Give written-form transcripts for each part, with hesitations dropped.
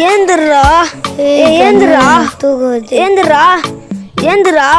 ஏந்திரா ஏந்திரா ஏந்திரா ஏந்திரா.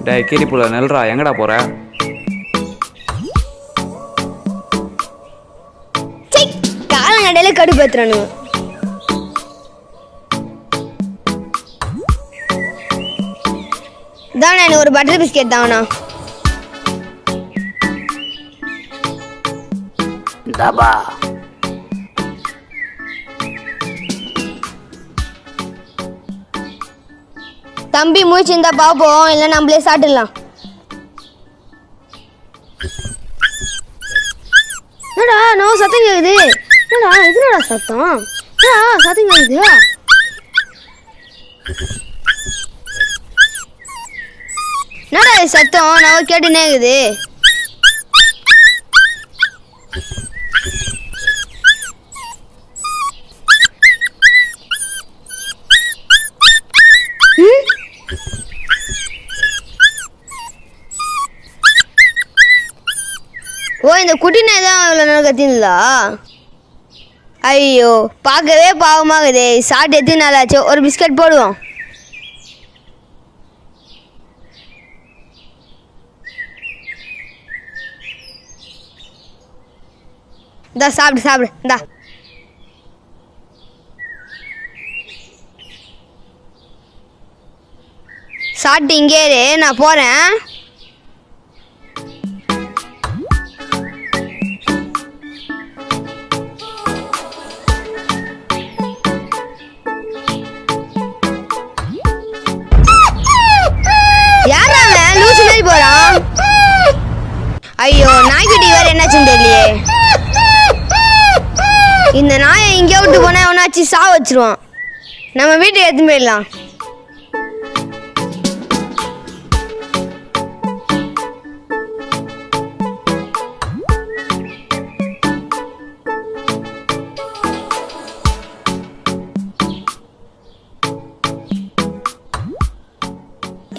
டேய் கீரிப்புல நெல்றா, எங்கடா போற? காலங்கடையில கடுப்பேத்துறானு. தானே எனக்கு ஒரு பட்டர் பிஸ்கெட் தானா? தாபா தம்பி மூச்சு இருந்தா பாப்போம், இல்லை நம்மளே சாப்பிடலாம். என்னடா நான் சத்தம் கேக்குது? என்னடா இதுடா சத்தம்? என்னடா சத்தம் கேக்குது? என்னடா சத்தம் நான் கேட்டுனே இருக்குது? ஓ இந்த குட்டி நாய் தான் இவ்வளோ நேரம் கத்திங்களா? ஐயோ பார்க்கவே பாவமாகுதே. சாப்பிட்டு எத்தனை நாள் ஆச்சு? ஒரு பிஸ்கட் போடுவோம். இந்தா சாப்பிடு சாப்பிடு. இந்தா சாப்பிட்டு இங்கே இரு, நான் போகிறேன். போறான். ஐயோ நாய்க்குட்டி வேற என்னாச்சுன்னு தெரியலையே. இந்த நாயை இங்கே விட்டு போனா அவனாச்சு சா வச்சிருவான். நம்ம வீட்டுக்கு எடுத்து போயிடலாம்.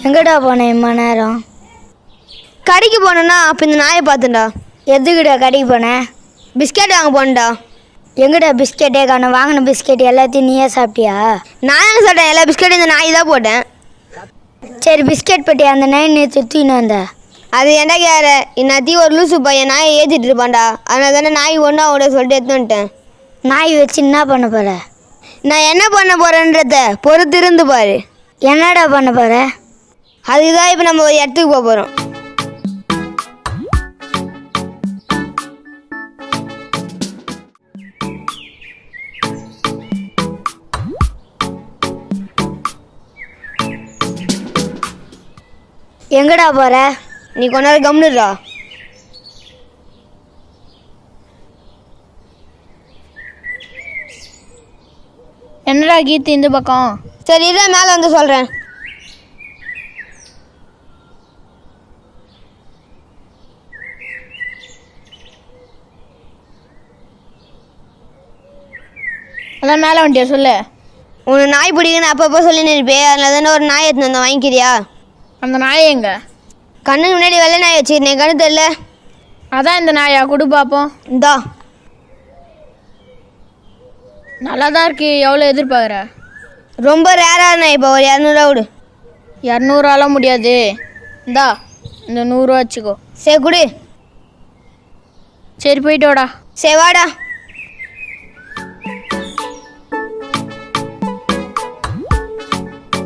எங்கடா போனேன் இம்மா நேரம்? கடைக்கு போனேன்னா அப்போ இந்த நாயை பார்த்துண்டா. எதுக்குடா கடைக்கு போனேன்? பிஸ்கெட் வாங்க போனேன்டா. எங்கடா பிஸ்கெட்டே காணோம்? வாங்கின பிஸ்கெட் எல்லாத்தையும் நீயே சாப்பிட்டியா? நான் எங்கே சாப்பிட்டேன்? எல்லா பிஸ்கெட்டும் இந்த நாய் தான் போட்டேன். சரி பிஸ்கெட் பட்டி அந்த நாய் நேற்று தூக்கின்னு வந்த. அது என்ன கேர இன்னத்தி ஒரு லூசு பையன் நாயை ஏற்றிட்டு இருப்பான்டா. அதனால தானே நாய் ஒன்றா அவட சொல்லிட்டு எடுத்துன்ட்டேன். நாய் வச்சு என்ன பண்ண போற? நான் என்ன பண்ண போகிறேன்றத பொறுத்து இருந்து பாரு. என்னடா பண்ண போற? அதுதான் இப்போ நம்ம ஒரு இடத்துக்கு போக போகிறோம். எங்கடா போற? நீ கொஞ்ச நேரம் கம்னுடா. என்னடா கீர்த்தி இந்த பக்கம்? சரி இதான் மேலே வந்து சொல்கிறேன். அதான் மேலே வண்டியா சொல்லு. உனக்கு நாய் பிடிக்குன்னு அப்பப்போ சொல்லின்னு இருப்பேன். அதில் தானே ஒரு நாய் எடுத்துன்னு வந்தேன், வாங்கிக்கிறியா? அந்த நாய் எங்க? கண்ணுக்கு முன்னாடி வெள்ளை நாய் வச்சுக்கிறேன், கண்ணு தெரியல. அதான் இந்த நாயா, கொடு பார்ப்போம். இந்தா நல்லா தான் இருக்கு. எவ்வளோ எதிர்பார்க்குற? ரொம்ப ரேராக நாய். இப்போ ஒரு 200 விடு. 200 முடியாது. இந்தா இந்த 100 வச்சுக்கோ. சரி கொடு. சரி போயிட்டு வாடா. சரி வாடா.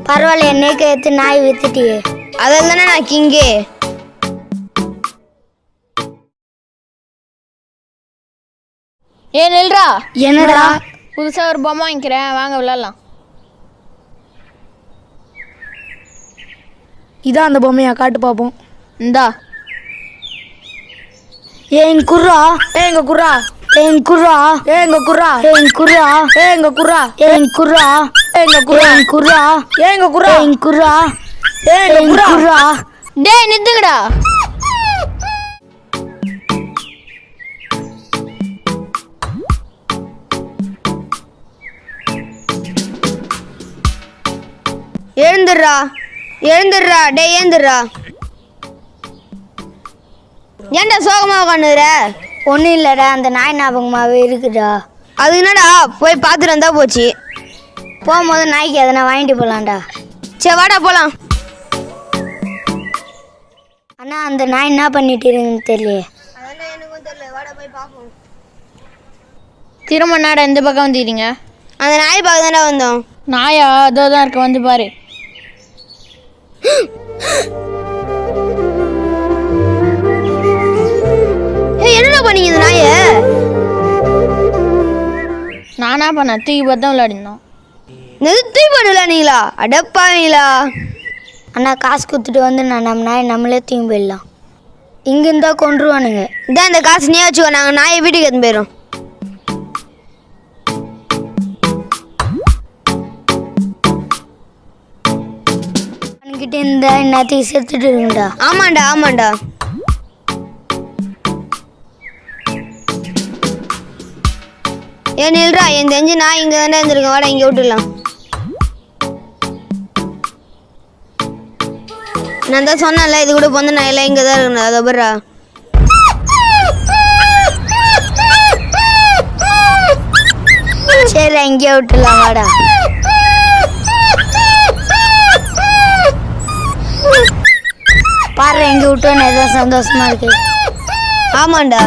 பரவாயில்ல, என்னைக்கு எடுத்து நாய் வித்துட்டியே. அதில் தானே நான் கிங்கே. நில்றா. என்னடா? புதுசா ஒரு பொம்மை வாங்கிக்கிறேன், வாங்க விளையாடலாம். இதான் அந்த பொம்மையா, காட்டு பார்ப்போம். இந்தா. ஏன் குர்ரா, ஏங்க குர்ரா, ஏன் குர்ரா, ஏங்க குர்ரா, ஏன் குர்ரா, ஏங்க குர்ரா, ஏன் குர்ரா, ஏங்க குர்ரா, ஏன் குர்ரா, ஏங்க குர்ரா, ஏன் குர்ரா, ஏங்க ஏன் குர்ரா. குர்ரா. டேய் நிறுத்துங்கடா. எழுந்துடுறா, எழுந்துடுறா, டேய் ஏந்துடுறா. ஏன்டா சோகமா உட்காந்துற? ஒன்றும் இல்லைடா, அந்த நாய் ஞாபகமாகவே இருக்குடா. அது என்னடா, போய் பார்த்துட்டு வந்தா போச்சு. போகும்போது நாய்க்கு எதனா வாங்கிட்டு போகலான்டா. சரி வாடா போலாம். அண்ணா, அந்த நாய் என்ன பண்ணிட்டு இருக்குன்னு தெரியலையே. எனக்கும் தெரியல, வாடா போய் பார்ப்போம். திரும்ப நாடா இந்த பக்கம் வந்துக்கிறீங்க? அந்த நாய் பார்க்க தானே வந்தோம். நாயா? அதோ தான் இருக்க, வந்து பாரு. என்னடா பண்ணீங்க இந்த நாயை? நானா பண்ண தூக்கி பார்த்தா விளையாடிருந்தோம். நிறுத்தி பண்ணலீங்களா? அடப்பாவீங்களா? அண்ணா, காசு கொடுத்துட்டு வந்து நம்ம நாய் நம்மளே தூங்கி போயிடலாம். இங்கே இருந்தால் கொண்டுருவானுங்க. இதான் இந்த காசு நீ வச்சுக்கோ, நாங்கள் நாயை வீட்டுக்கு எடுத்து போயிடும். அவன்கிட்ட இருந்தா இன்னத்துக்கு செத்துட்டு இருக்குண்டா. ஆமாண்டா ஆமாண்டா. ஏன் நில்றா, என் தெரிஞ்சு நான் இங்கே தானே இருந்திருக்கேன். வாடா இங்கே விட்டுடலாம். நான் தான் சொன்னேன்ல, இது கூட பொந்து நான் எல்லாம் இங்கே தான் இருக்கணும். அதை பர்றா. சரி, இங்கே விட்டுலாம், வாடா. பாரு, எங்கே விட்டோன்னு எதாவது சந்தோஷமா இருக்கு. ஆமாண்டா.